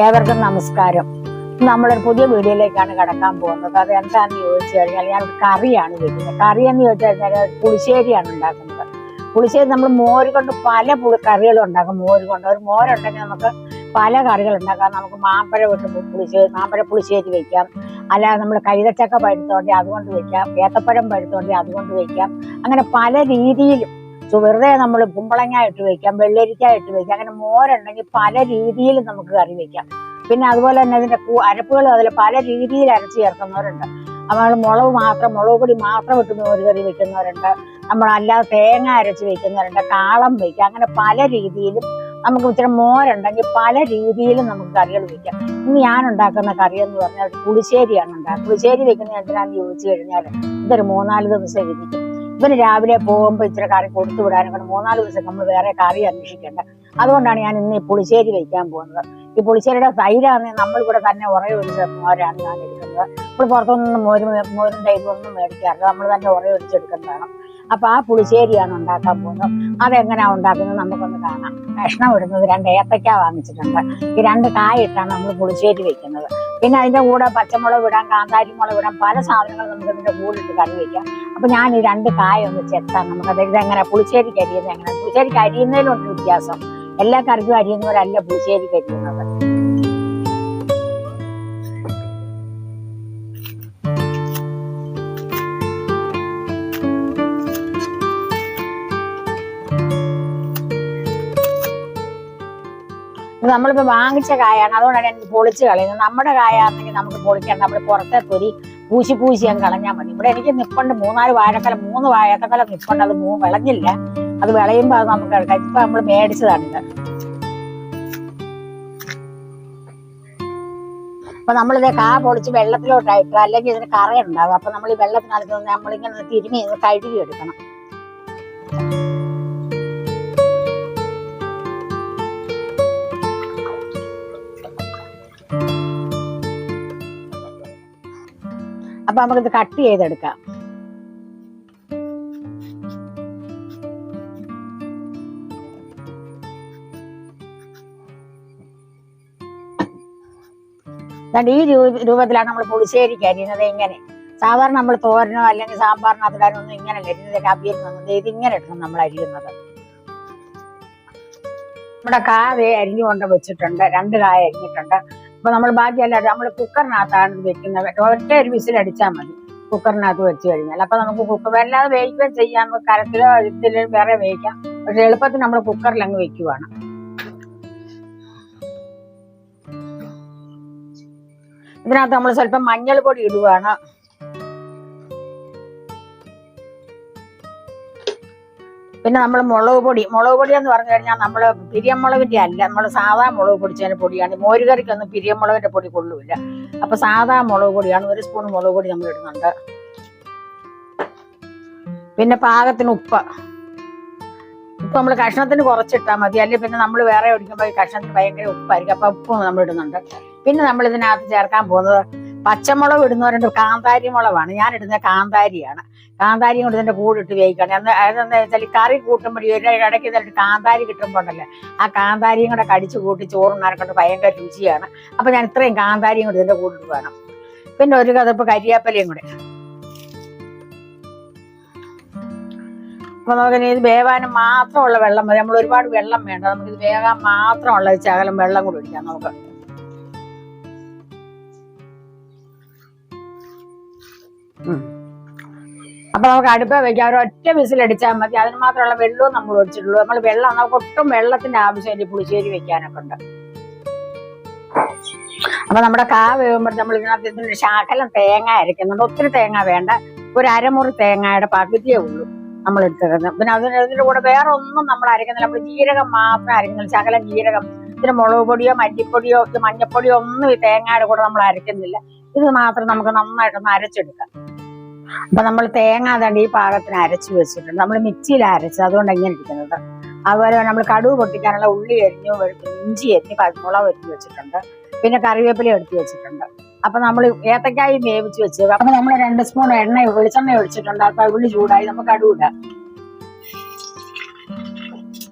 ഏവർക്കും നമസ്കാരം. നമ്മളൊരു പുതിയ വീഡിയോയിലേക്കാണ് കടക്കാൻ പോകുന്നത്. അത് എന്താണെന്ന് ചോദിച്ചു കഴിഞ്ഞാൽ ഞാൻ ഒരു കറിയാണ് വെക്കുന്നത്. കറി എന്ന് ചോദിച്ചു കഴിഞ്ഞാൽ പുളിശ്ശേരിയാണ് ഉണ്ടാക്കുന്നത്. പുളിശ്ശേരി നമ്മൾ മോര് കൊണ്ട് പല കറികളും ഉണ്ടാക്കും. മോര് കൊണ്ട് ഒരു മോരുണ്ടെങ്കിൽ നമുക്ക് പല കറികൾ ഉണ്ടാക്കാം. നമുക്ക് മാമ്പഴം ഇട്ട് മാമ്പഴ പുളിശ്ശേരി വയ്ക്കാം. അല്ലാതെ നമ്മൾ കൈതച്ചക്ക പഴുത്തോണ്ടി അതുകൊണ്ട് വയ്ക്കാം. ഏത്തപ്പഴം പഴുത്തോണ്ടി അതുകൊണ്ട് വയ്ക്കാം. അങ്ങനെ പല രീതിയിലും വെറുതെ നമ്മൾ കുമ്പളങ്ങ ഇട്ട് വയ്ക്കാം, വെള്ളരിക്ക ഇട്ട് വയ്ക്കാം. അങ്ങനെ മോരുണ്ടെങ്കിൽ പല രീതിയിലും നമുക്ക് കറി വയ്ക്കാം. പിന്നെ അതുപോലെ തന്നെ അതിന്റെ അരപ്പുകളും അതിൽ പല രീതിയിൽ അരച്ച് ചേർക്കുന്നവരുണ്ട്. നമ്മൾ മുളക് പൊടി മാത്രം ഇട്ട് മോര് കറി വെക്കുന്നവരുണ്ട്. നമ്മൾ അല്ലാതെ തേങ്ങ അരച്ച് വെക്കുന്നവരുണ്ട്, കാളം വയ്ക്കാം. അങ്ങനെ പല രീതിയിലും നമുക്ക് ഇച്ചിരി മോരുണ്ടെങ്കിൽ പല രീതിയിലും നമുക്ക് കറികൾ വയ്ക്കാം. ഇന്ന് ഞാൻ ഉണ്ടാക്കുന്ന കറി എന്ന് പറഞ്ഞാൽ പുളിശ്ശേരിയാണ് ഉണ്ടാക്കുക. പുളിശ്ശേരി വെക്കുന്നത് എന്തിനാന്ന് ചോദിച്ചു കഴിഞ്ഞാൽ ഇതൊരു 3-4 ദിവസം ഇരിക്കും. ഇവന് രാവിലെ പോകുമ്പോൾ ഇച്ചിരി കറി കൊടുത്തു വിടാനും കൊണ്ട് 3-4 ദിവസം നമ്മൾ വേറെ കറി അന്വേഷിക്കേണ്ട. അതുകൊണ്ടാണ് ഞാൻ ഇന്ന് ഈ പുളിശ്ശേരി വയ്ക്കാൻ പോകുന്നത്. ഈ പുളിശ്ശേരിയുടെ തൈരാണെങ്കിൽ നമ്മളിവിടെ തന്നെ ഉറയൊഴിച്ച മോരാണ് ഞാൻ എടുക്കുന്നത്. നമ്മൾ പുറത്തുനിന്ന് മോരും തൈരും ഒന്നും മേടിക്കാറില്ല, നമ്മൾ തന്നെ ഉറയൊഴിച്ചെടുക്കുന്നതാണ്. അപ്പൊ ആ പുളിശ്ശേരിയാണ് ഉണ്ടാക്കാൻ പോകുന്നത്. അതെങ്ങനെയാണ് ഉണ്ടാക്കുന്നത് നമുക്കൊന്ന് കാണാം. കഷ്ണം ഇടുന്നത് 2 ഏത്തക്ക വാങ്ങിച്ചിട്ടുണ്ട്. ഈ 2 കായ ഇട്ടാണ് നമ്മൾ പുളിശ്ശേരി വെക്കുന്നത്. പിന്നെ അതിന്റെ കൂടെ പച്ചമുളക് ഇടാം, കാന്താരി മുളക് ഇടാം, പല സാധനങ്ങളും നമുക്ക് ഇതിന്റെ കൂടെ ഇട്ട് കറി വയ്ക്കാം. അപ്പൊ ഞാൻ ഈ 2 കായ ഒന്ന് ചെത്താം. നമുക്കത് ഇതെങ്ങനെ പുളിശ്ശേരിക്ക് അരിയുന്നത് എങ്ങനെ, പുളിശ്ശേരിക്ക് അരിയുന്നതിലുണ്ട് വ്യത്യാസം. എല്ലാ കറിക്കും അരിയുന്നവരല്ല പുളിശ്ശേരിക്ക് അരിയുന്നത്. നമ്മളിപ്പോ വാങ്ങിച്ച കായാണ്, അതുകൊണ്ടാണ് എനിക്ക് പൊളിച്ച് കളയുന്നത്. നമ്മുടെ കായാണെങ്കിൽ നമുക്ക് പൊളിക്കേണ്ട, നമ്മൾ പുറത്തെ തൊലി പൂശി അങ്ങ് കളഞ്ഞാൽ മതി. ഇവിടെ എനിക്ക് നിപ്പുണ്ട് 3-4 വാഴക്കലം, 3 വാഴക്കലം നിപ്പുണ്ട്. അത് വിളഞ്ഞില്ല, അത് വിളയുമ്പോ അത് നമുക്ക് എടുക്കാം. ഇപ്പൊ നമ്മൾ മേടിച്ചതാണിത്. അപ്പൊ നമ്മളിത് കാ പൊളിച്ച് വെള്ളത്തിലോട്ടായിട്ട്, അല്ലെങ്കിൽ ഇതിന് കറയുണ്ടാവും. അപ്പൊ നമ്മൾ ഈ വെള്ളത്തിനകത്ത് നമ്മളിങ്ങനെ തിരുമ്മി കഴുകി എടുക്കണം. അപ്പൊ നമുക്കിത് കട്ട് ചെയ്തെടുക്കാം. ഈ രൂപത്തിലാണ് നമ്മൾ പുളിശ്ശേരിക്ക് അരിയുന്നത്. ഇങ്ങനെ സാധാരണ നമ്മൾ തോരനോ അല്ലെങ്കിൽ സാമ്പാറിനകത്തിടാനോ ഒന്നും ഇങ്ങനെ അരിയുന്നത്, അവിയലിനൊന്നും ഇതിങ്ങനെ ഇടണം നമ്മൾ അരിയുന്നത്. നമ്മുടെ കായ അരിഞ്ഞു കൊണ്ട് വെച്ചിട്ടുണ്ട്, 2 കായ അരിഞ്ഞിട്ടുണ്ട്. അപ്പൊ നമ്മൾ ബാക്കിയല്ല, നമ്മൾ കുക്കറിനകത്താണ് വെക്കുന്നത്. ഒറ്റ ഒരു വിസിലടിച്ചാൽ മതി കുക്കറിനകത്ത് വെച്ച് കഴിഞ്ഞാൽ. അപ്പൊ നമുക്ക് കുക്കർ വല്ലാതെ വേവിക്കുകയും ചെയ്യാം, കരത്തിലോ ഇതിലോ വേറെ വേവിക്കാം. പക്ഷെ എളുപ്പത്തിൽ നമ്മൾ കുക്കറിൽ അങ്ങ് വെക്കുവാണ്. ഇതിനകത്ത് നമ്മൾ സ്വല്പം മഞ്ഞൾ പൊടി ഇടുവാണ്. പിന്നെ നമ്മൾ മുളക് പൊടി എന്ന് പറഞ്ഞു കഴിഞ്ഞാൽ നമ്മൾ പിരിയമുളകിന്റെ അല്ല, നമ്മൾ സാധാ മുളക് പൊടിച്ചതിന്റെ പൊടിയാണ്. മോരുകറിക്കൊന്നും പിരിയമുളകിന്റെ പൊടി കൊള്ളൂല. അപ്പൊ സാധാ മുളക് പൊടിയാണ്. 1 സ്പൂൺ മുളക് പൊടി നമ്മൾ ഇടുന്നുണ്ട്. പിന്നെ പാകത്തിന് ഉപ്പ് നമ്മൾ കഷ്ണത്തിന് കുറച്ചിട്ടാൽ മതി, അല്ലെങ്കിൽ പിന്നെ നമ്മൾ വേറെ ഒടിക്കുമ്പോൾ ഈ കഷ്ണത്തിന് ഭയങ്കര ഉപ്പായിരിക്കും. അപ്പൊ ഉപ്പ് നമ്മൾ ഇടുന്നുണ്ട്. പിന്നെ നമ്മൾ ഇതിനകത്ത് ചേർക്കാൻ പോകുന്നത് പച്ചമുളക് ഇടുന്നവരുണ്ട്, കാന്താരി മുളകാണ്. ഞാൻ ഇടുന്നത് കാന്താരിയാണ്. കാന്താരിയും കൊണ്ട് ഇതിന്റെ കൂടെ ഇട്ട് വേവിക്കണം. അതെന്താ വെച്ചാൽ കറി കൂട്ടുമ്പോൾ ഇടയ്ക്ക് ഇതിട്ട് കാന്താരി കിട്ടുമ്പോണ്ടല്ലേ, ആ കാന്താരിയും കൂടെ കടിച്ചു കൂട്ടി ചോറുണ്ണാനൊക്കെ ഭയങ്കര രുചിയാണ്. അപ്പൊ ഞാൻ ഇത്രയും കാന്താരിയും കൂടി ഇതിന്റെ കൂടെ ഇട്ട് വേണം. പിന്നെ ഒരു കതപ്പ് കരിയാപ്പലയും കൂടെ. അപ്പൊ നമുക്ക് ഇത് വേവാനും മാത്രമുള്ള വെള്ളം മതി. നമ്മൾ ഒരുപാട് വെള്ളം വേണ്ട, നമുക്ക് ഇത് വേകാൻ മാത്രമുള്ള ശകലം വെള്ളം കൂടി ഒഴിക്കാം നമുക്ക്. അപ്പൊ നമുക്ക് അടുപ്പ വെക്കാം. ഒരൊറ്റ വിസിലടിച്ചാൽ മതി. അതിന് മാത്രമുള്ള വെള്ളവും നമ്മൾ ഒഴിച്ചിട്ടുള്ളൂ. നമ്മൾ വെള്ളം നമുക്ക് ഒട്ടും വെള്ളത്തിന്റെ ആവശ്യമില്ല പുളിശ്ശേരി വെക്കാനൊക്കെ ഉണ്ട്. അപ്പൊ നമ്മുടെ കാ വേകുമ്പോൾ നമ്മൾ ഇതിനകത്ത് ശകലം തേങ്ങ അരയ്ക്കുന്നുണ്ട്. ഒത്തിരി തേങ്ങ വേണ്ട, ഒരു അരമുറി തേങ്ങയുടെ പകുതിയേ ഉള്ളൂ നമ്മൾ എടുത്തിരുന്നത്. പിന്നെ അതിന്റെ കൂടെ വേറെ ഒന്നും നമ്മൾ അരയ്ക്കുന്നില്ല. നമ്മൾ ജീരകം മാത്രം അരയ്ക്കുന്നില്ല, ശകലം ജീരകം. ഇതിന് മുളക് പൊടിയോ മല്ലിപ്പൊടിയോ മഞ്ഞപ്പൊടിയോ ഒന്നും ഈ തേങ്ങയുടെ കൂടെ നമ്മൾ അരയ്ക്കുന്നില്ല. ഇത് മാത്രം നമുക്ക് നന്നായിട്ടൊന്ന് അരച്ചെടുക്കാം. അപ്പൊ നമ്മൾ തേങ്ങ അതാണ്ട് ഈ പാകത്തിന് അരച്ചു വെച്ചിട്ടുണ്ട്. നമ്മൾ മിക്സിയിൽ അരച്ചത്, അതുകൊണ്ട് എങ്ങനെ ഇരിക്കുന്നത്. അതുപോലെ നമ്മൾ കടുക് പൊട്ടിക്കാനുള്ള ഉള്ളി അരിഞ്ഞു, ഇഞ്ചി അരിഞ്ഞ്, പച്ചമുളക് എടുത്ത് വെച്ചിട്ടുണ്ട്. പിന്നെ കറിവേപ്പില എടുത്ത് വെച്ചിട്ടുണ്ട്. അപ്പൊ നമ്മൾ ഏത്തക്കായി വേവിച്ച് വെച്ചത്. അപ്പൊ നമ്മൾ 2 സ്പൂൺ വെളിച്ചെണ്ണ ഒഴിച്ചിട്ടുണ്ട്. അപ്പൊ ഉള്ളി ചൂടായി നമുക്ക് കടുക് ഇടാം.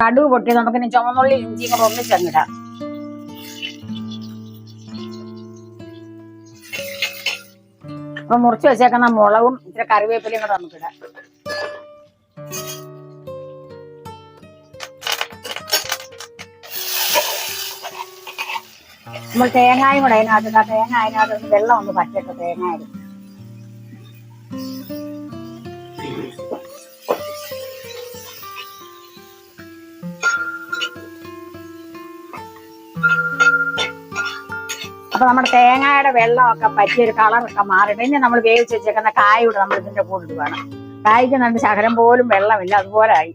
കടുക് പൊട്ടി നമുക്കിനി ചുവന്നുള്ളി ഇഞ്ചി കൂടെ ഒന്നിച്ചങ്ങിടാം. അപ്പൊ മുറിച്ച് വെച്ചേക്കുന്ന മുളകും ഇച്ചിരി കറിവേപ്പിലയും കൂടെ നമുക്കിടാം. നമ്മൾ തേങ്ങായും കൂടെ അതിനകത്ത് തേങ്ങ അതിനകത്ത് വെള്ളം ഒന്ന് പറ്റിട്ട് തേങ്ങ അപ്പൊ നമ്മുടെ തേങ്ങയുടെ വെള്ളമൊക്കെ പറ്റിയൊരു കളറൊക്കെ മാറിയിട്ട് ഇനി നമ്മൾ വേവിച്ച് വെച്ചേക്കുന്ന കായൂടെ നമ്മൾ ഇതിന്റെ കൂടെ ഇടുവാണ്. കായ്ക്ക് നല്ല ശകലം പോലും വെള്ളമില്ല, അതുപോലെ ആയി.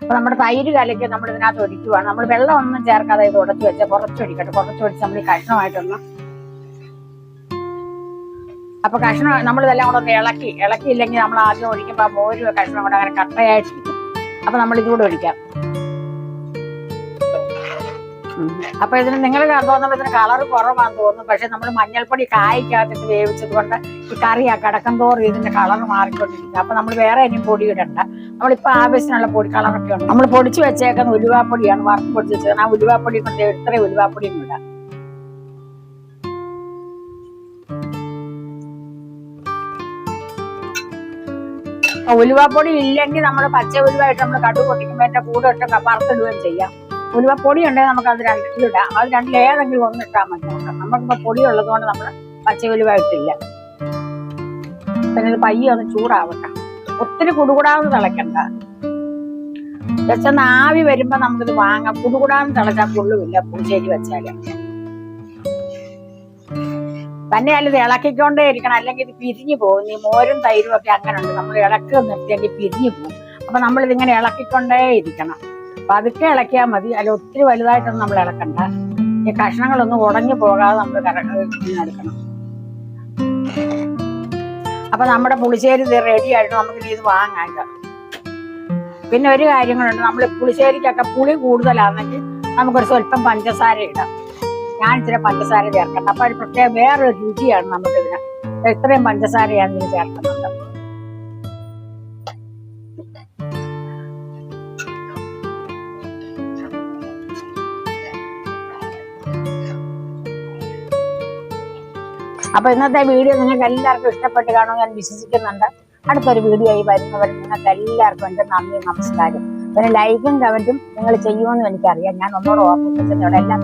അപ്പൊ നമ്മുടെ തൈര് കലയ്ക്ക് നമ്മൾ ഇതിനകത്ത് ഒഴിക്കുവാണ്. നമ്മൾ വെള്ളം ഒന്നും ചേർക്കാതെ ഇത് ഉടച്ചു വെച്ചാൽ കുറച്ചൊഴിക്കട്ടെ. കുറച്ചൊഴിച്ച് നമ്മൾ ഈ കഷ്ണമായിട്ടൊന്ന് അപ്പൊ കഷ്ണം നമ്മളിതെല്ലാം കൂടെ ഒന്ന് ഇളക്കിയില്ലെങ്കിൽ നമ്മൾ ആദ്യം ഒഴിക്കുമ്പോൾ ആ മോരും കഷ്ണം കൂടെ അങ്ങനെ കട്ടയായിട്ടിരിക്കും. അപ്പൊ നമ്മൾ ഇതുകൂടെ ഒഴിക്കാം. അപ്പൊ ഇതിന് നിങ്ങൾ തോന്നുമ്പോൾ ഇതിന് കളർ കുറവാന്ന് തോന്നുന്നു. പക്ഷെ നമ്മൾ മഞ്ഞൾപ്പൊടി കായ്ക്കകത്തിട്ട് വേവിച്ചത് കൊണ്ട് ഈ കറി ആ കിടക്കും തോറും ഇതിന്റെ കളർ മാറിക്കൊണ്ടിരിക്കും. അപ്പൊ നമ്മൾ വേറെ ഇനിയും പൊടി ഇടണ്ട. നമ്മളിപ്പോ ആവശ്യത്തിനുള്ള പൊടി കളറൊക്കെ ഉണ്ട്. നമ്മൾ പൊടിച്ചു വെച്ചേക്കുന്ന ഉലുവാപ്പൊടിയാണ് വറുത്ത് പൊടിച്ച് വെച്ചത്. ആ ഉലുവാപ്പൊടി കൊണ്ട് ഇത്രയും ഉലുവാപ്പൊടിയും ഇടാം. ഉലുവാപ്പൊടി ഇല്ലെങ്കിൽ നമ്മൾ പച്ച ഉലുവായിട്ട് നമ്മൾ കടുക് പൊട്ടിക്കുമ്പോൾ എന്റെ കൂടെ ഇട്ട് വറുത്തിടുകയും ചെയ്യാം. ഉലുവപ്പൊടി ഉണ്ടെങ്കിൽ നമുക്ക് അത് രണ്ടിലിടാം. അത് രണ്ടിലേതെങ്കിലും ഒന്ന് ഇട്ടാൽ മതി. നമുക്കിപ്പോ പൊടി ഉള്ളത് കൊണ്ട് നമ്മൾ പച്ച ഉലുവായിട്ടില്ല. പിന്നെ ഇത് പയ്യെ ഒന്ന് ചൂടാവട്ടെ. ഒത്തിരി കുടുകൂടാന്ന് തിളക്കണ്ട. ജസ്റ്റ് ഒന്ന് ആവി വരുമ്പോ നമുക്കിത് വാങ്ങാം. കുടുകൂടാന്ന് തിളച്ചാൽ കൊള്ളുമില്ല പുളിശ്ശേരി വെച്ചാല്. തന്നെയല്ല ഇത് ഇളക്കിക്കൊണ്ടേ ഇരിക്കണം, അല്ലെങ്കിൽ ഇത് പിരിഞ്ഞു പോകും. ഈ മോരും തൈരും ഒക്കെ അങ്ങനെ ഉണ്ട്. നമ്മൾ ഇളക്കി നിർത്തിയെങ്കിൽ പിരിഞ്ഞു പോകും. അപ്പൊ നമ്മളിതിങ്ങനെ ഇളക്കിക്കൊണ്ടേ ഇരിക്കണം. പതുക്കെ ഇളക്കിയാൽ മതി. അല്ല ഒത്തിരി വലുതായിട്ടൊന്നും നമ്മൾ ഇളക്കണ്ട. ഈ കഷ്ണങ്ങളൊന്നും ഉടഞ്ഞു പോകാതെ നമ്മൾ എടുക്കണം. അപ്പൊ നമ്മുടെ പുളിശ്ശേരി ഇത് റെഡി ആയിട്ട് നമുക്ക് ഇത് വാങ്ങാം. പിന്നെ ഒരു കാര്യങ്ങളുണ്ട്, നമ്മൾ പുളിശ്ശേരിക്കൊക്കെ പുളി കൂടുതലാണെങ്കിൽ നമുക്കൊരു സ്വല്പം പഞ്ചസാര ഇടാം. ഞാൻ ഇച്ചിരി പഞ്ചസാര ചേർക്കട്ടെ. അപ്പൊ ഒരു പ്രത്യേക വേറൊരു രുചിയാണ് നമുക്കിതിന്. ഇത്രയും പഞ്ചസാരയാണ് ഇതിന് ചേർക്കുന്നുണ്ട്. അപ്പൊ ഇന്നത്തെ വീഡിയോ നിങ്ങൾക്ക് എല്ലാവർക്കും ഇഷ്ടപ്പെട്ട് കാണുമെന്ന് ഞാൻ വിശ്വസിക്കുന്നുണ്ട്. അടുത്തൊരു വീഡിയോ ആയി വരുന്നവർ നിങ്ങൾക്ക് എല്ലാവർക്കും എൻ്റെ നന്ദി, നമസ്കാരം. പിന്നെ ലൈക്കും കമന്റും നിങ്ങൾ ചെയ്യുമെന്നും എനിക്കറിയാം. ഞാൻ ഒന്നോട് ഓർമ്മിപ്പിച്ചതോടെ എല്ലാം